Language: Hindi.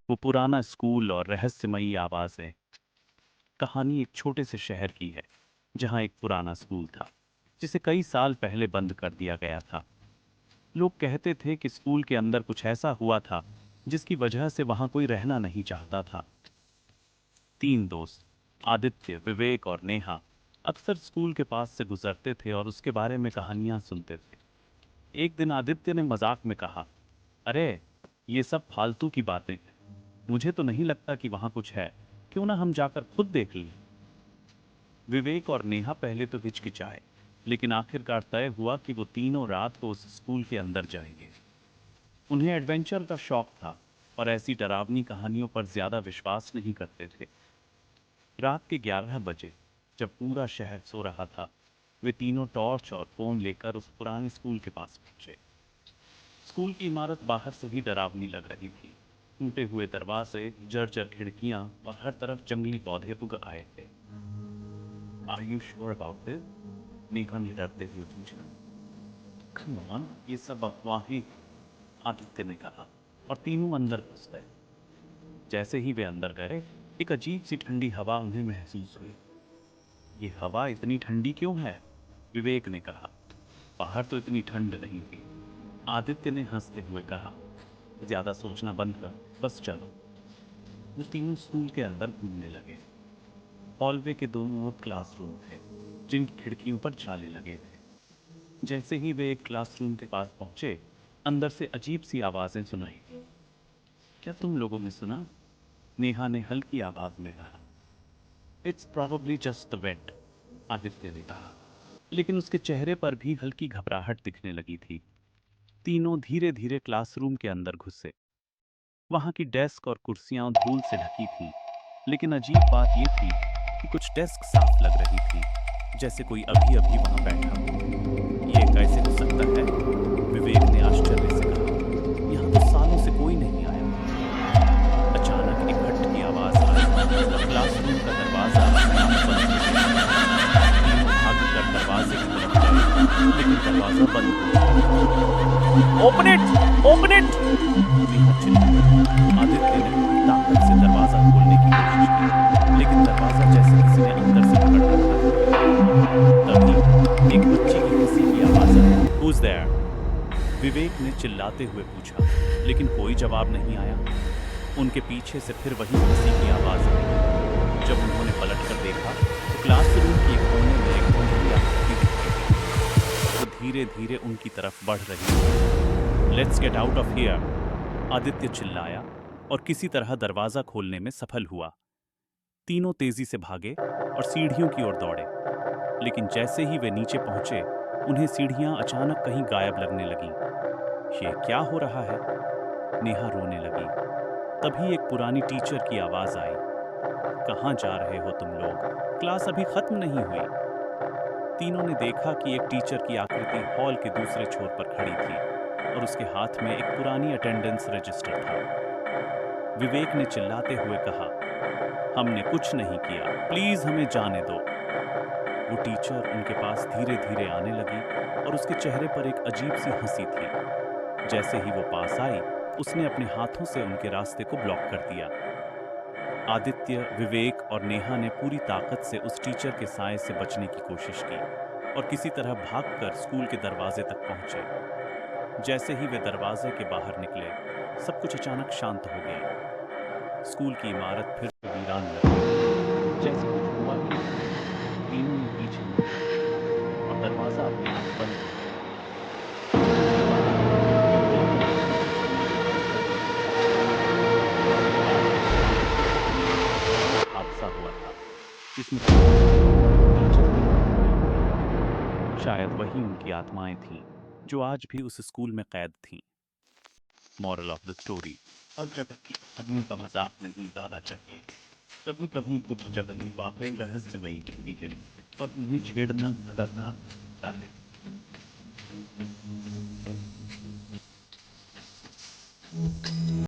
वो पुराना स्कूल और रहस्यमयी आवाज़ें। कहानी एक छोटे से शहर की है, जहाँ एक पुराना स्कूल था, जिसे कई साल पहले बंद कर दिया गया था। लोग कहते थे कि स्कूल के अंदर कुछ ऐसा हुआ था, जिसकी वजह से वहाँ कोई रहना नहीं चाहता था। तीन दोस्त, आदित्य, विवेक और नेहा, अक्सर स्कूल के पास से गुजरते थे और उसके बारे में कहानियाँ सुनते थे। एक दिन आदित्य ने मजाक में कहा, अरे, ये सब फालतू की बातें हैं। मुझे तो नहीं लगता कि वहाँ कुछ है। क्यों ना हम जाकर खुद देख लें। विवेक और नेहा पहले तो हिचकिचाए, लेकिन आखिरकार तय हुआ कि वो तीनों रात को उस स्कूल के अंदर जाएंगे। उन्हें एडवेंचर का शौक था और ऐसी डरावनी कहानियों पर ज्यादा विश्वास नहीं करते थे। रात के 11 बजे, जब पूरा शहर सो रहा था, वे तीनों टॉर्च और फोन लेकर उस पुराने स्कूल के पास पहुंचे। स्कूल की इमारत बाहर से ही डरावनी लग रही थी। टूटे हुए दरवाजे, जर्जर खिड़कियां और हर तरफ जंगली पौधे उग आए थे। Are you sure about this? Neha ने डरते हुए पूछा। कम ऑन, ये सब अफवाहें, आदित्य ने कहा, और तीनों अंदर घुस गए। जैसे ही वे अंदर गए, एक अजीब सी ठंडी हवा उन्हें महसूस हुई। ये हवा इतनी ठंडी क्यों है? विवेक ने कहा। बाहर तो इतनी ठंड नहीं थी। आदित्य ने हंसते हुए कहा, ज्यादा सोचना बंद कर, बस चलो। वो तीनों स्कूल के अंदर घूमने लगे। हॉलवे के दोनों ओर क्लासरूम थे, जिनकी खिड़कियों पर जाले लगे थे। जैसे ही वे एक क्लासरूम के पास पहुंचे, अंदर से अजीब सी आवाजें सुनाई। क्या तुम लोगों ने सुना? नेहा ने हल्की आवाज में कहा। It's probably just the wait, Aditya ने कहा, लेकिन उसके चेहरे पर भी हल्की घबराहट दिखने लगी थी। तीनों धीरे धीरे क्लासरूम के अंदर घुसे। वहां की डेस्क और कुर्सियां धूल से ढकी थीं, लेकिन अजीब बात यह थी कि कुछ डेस्क साफ लग रही थी, जैसे कोई अभी अभी वहां बैठा हो। ये कैसे हो सकता है? विवेक ने आश्चर्य से कहा। यहाँ तो सालों से कोई नहीं आया। अचानक एक खट की आवाज आई और क्लासरूम का दरवाजा अपने आप बंद हो गया। तीनों भागकर दरवाजे की तरफ गए, लेकिन दरवाजा बंद हो गया। Open it! Open it! Neha चिल्लाई। आदित्य ने पूरी ताकत से दरवाजा खोलने की कोशिश की, लेकिन दरवाजा जैसे किसी ने अंदर से पकड़ रखा था। तभी एक बच्ची की हंसी की आवाज आई। Who's there? विवेक ने चिल्लाते हुए पूछा, लेकिन कोई जवाब नहीं आया। उनके पीछे से फिर वही हंसी की आवाज आई। जब उन्होंने पलटकर देखा, तो क्लासरूम की एक कोने में एक धुंधली आकृति दिख रही थी। वो धीरे धीरे उनकी तरफ बढ़ रही थी। Let's get out of here! Aditya चिल्लाया और किसी तरह दरवाजा खोलने में सफल हुआ। तीनों तेजी से भागे और सीढ़ियों की ओर दौड़े, लेकिन जैसे ही वे नीचे पहुंचे, उन्हें सीढ़ियां अचानक कहीं गायब लगने लगीं। ये क्या हो रहा है? नेहा रोने लगी। तभी एक पुरानी टीचर की आवाज आई। कहाँ जा रहे हो तुम लोग? क्लास अभी खत्म नहीं हुई। तीनों ने देखा कि एक टीचर की आकृति हॉल के दूसरे छोर पर खड़ी थी और उसके हाथ में एक पुरानी अटेंडेंस रजिस्टर था। विवेक ने चिल्लाते हुए कहा, हमने कुछ नहीं किया, प्लीज हमें जाने दो। वो टीचर उनके पास धीरे धीरे आने लगी और उसके चेहरे पर एक अजीब सी हंसी थी। जैसे ही वो पास आई, उसने अपने हाथों से उनके रास्ते को ब्लॉक कर दिया। आदित्य, विवेक और नेहा ने पूरी ताकत से उस टीचर के साए से बचने की कोशिश की और किसी तरह भागकर स्कूल के दरवाजे तक पहुंचे। जैसे ही वे दरवाजे के बाहर निकले, सब कुछ अचानक शांत हो गया। स्कूल की इमारत फिर से वीरान लगी, जैसे कुछ हुआ ही नहीं। तीनों ने पीछे मुड़ा और दरवाजा अपने आप बंद हो गया। उसके बाद वे तीनों हादसा हुआ था, जिसमें टीचर की मौत हुई। शायद वही उनकी आत्माएं थीं, जो आज भी उस स्कूल में कैद थीं। मॉरल ऑफ द स्टोरी, अगर आदमी का मजाक नहीं उड़ाना चाहिए। कभी कभी कुछ जगह वाकई रहस्यमयी होती है और उन्हें छेड़ना डरना है।